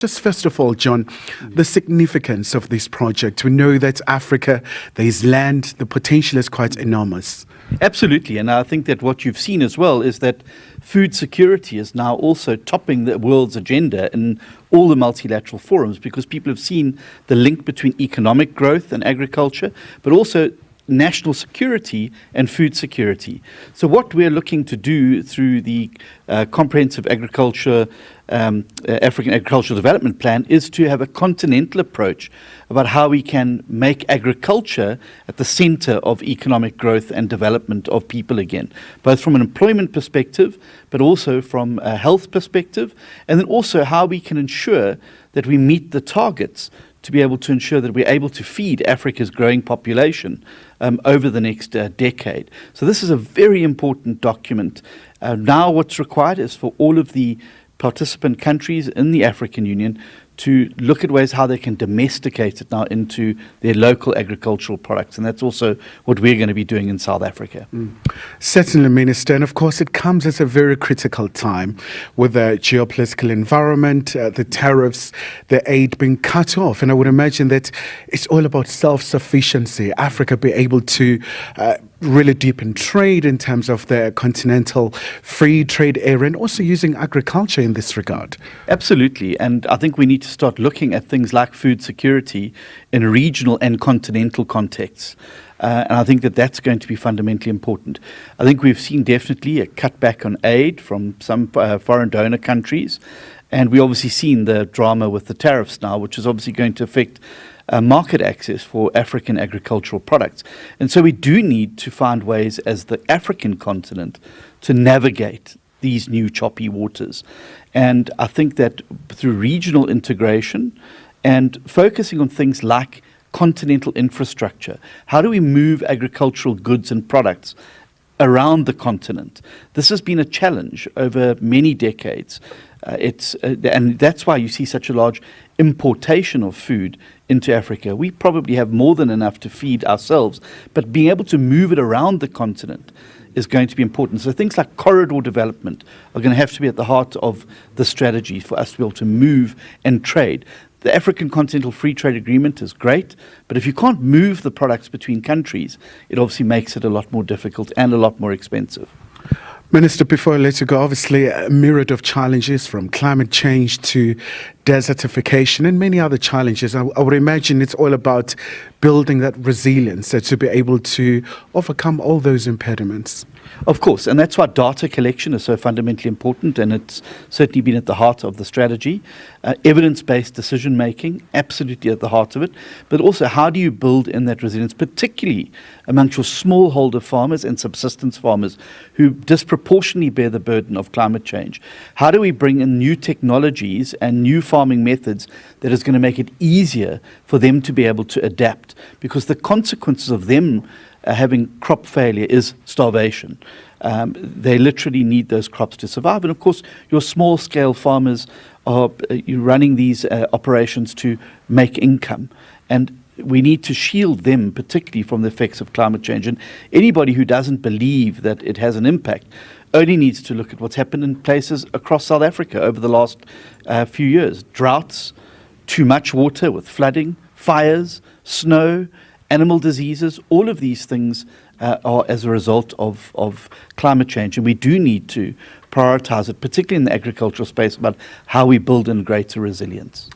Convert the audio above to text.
Just first of all, John, the significance of this project. We know that Africa, there is land, the potential is quite enormous. Absolutely, and I think that what you've seen as well is that food security is now also topping the world's agenda in all the multilateral forums, because people have seen the link between economic growth and agriculture, but also national security and food security. So what we're looking to do through the comprehensive agriculture, African Agricultural Development Plan is to have a continental approach about how we can make agriculture at the center of economic growth and development of people again, both from an employment perspective, but also from a health perspective, and then also how we can ensure that we meet the targets to be able to ensure that we're able to feed Africa's growing population over the next decade. So this is a very important document. Now what's required is for all of the participant countries in the African Union to look at ways how they can domesticate it now into their local agricultural products. And that's also what we're going to be doing in South Africa. Certainly, Minister. And of course, it comes at a very critical time with the geopolitical environment, the tariffs, the aid being cut off. And I would imagine that it's all about self-sufficiency. Africa be able to really deepen trade in terms of the continental free trade area, and also using agriculture in this regard. Absolutely. And I think we need to start looking at things like food security in regional and continental contexts. And I think that that's going to be fundamentally important. I think we've seen definitely a cutback on aid from some foreign donor countries. And we've obviously seen the drama with the tariffs now, which is obviously going to affect market access for African agricultural products. And so we do need to find ways as the African continent to navigate these new choppy waters. And I think that through regional integration and focusing on things like continental infrastructure, how do we move agricultural goods and products around the continent? This has been a challenge over many decades. And that's why you see such a large importation of food into Africa. We probably have more than enough to feed ourselves, but being able to move it around the continent is going to be important. So things like corridor development are going to have to be at the heart of the strategy for us to be able to move and trade. The African Continental Free Trade Agreement is great, but if you can't move the products between countries, it obviously makes it a lot more difficult and a lot more expensive. Minister, before I let you go, obviously a myriad of challenges from climate change to desertification and many other challenges. I would imagine it's all about building that resilience to be able to overcome all those impediments. Of course, and that's why data collection is so fundamentally important, and it's certainly been at the heart of the strategy. Evidence-based decision-making, absolutely at the heart of it, but also how do you build in that resilience, particularly amongst your smallholder farmers and subsistence farmers who disproportionately bear the burden of climate change. How do we bring in new technologies and new farming methods that is going to make it easier for them to be able to adapt? Because the consequences of them having crop failure is starvation. They literally need those crops to survive. And of course, your small-scale farmers are running these operations to make income. And we need to shield them, particularly from the effects of climate change. And anybody who doesn't believe that it has an impact only needs to look at what's happened in places across South Africa over the last few years. Droughts, too much water with flooding, fires, snow, animal diseases, all of these things are as a result of climate change. And we do need to prioritize it, particularly in the agricultural space, about how we build in greater resilience.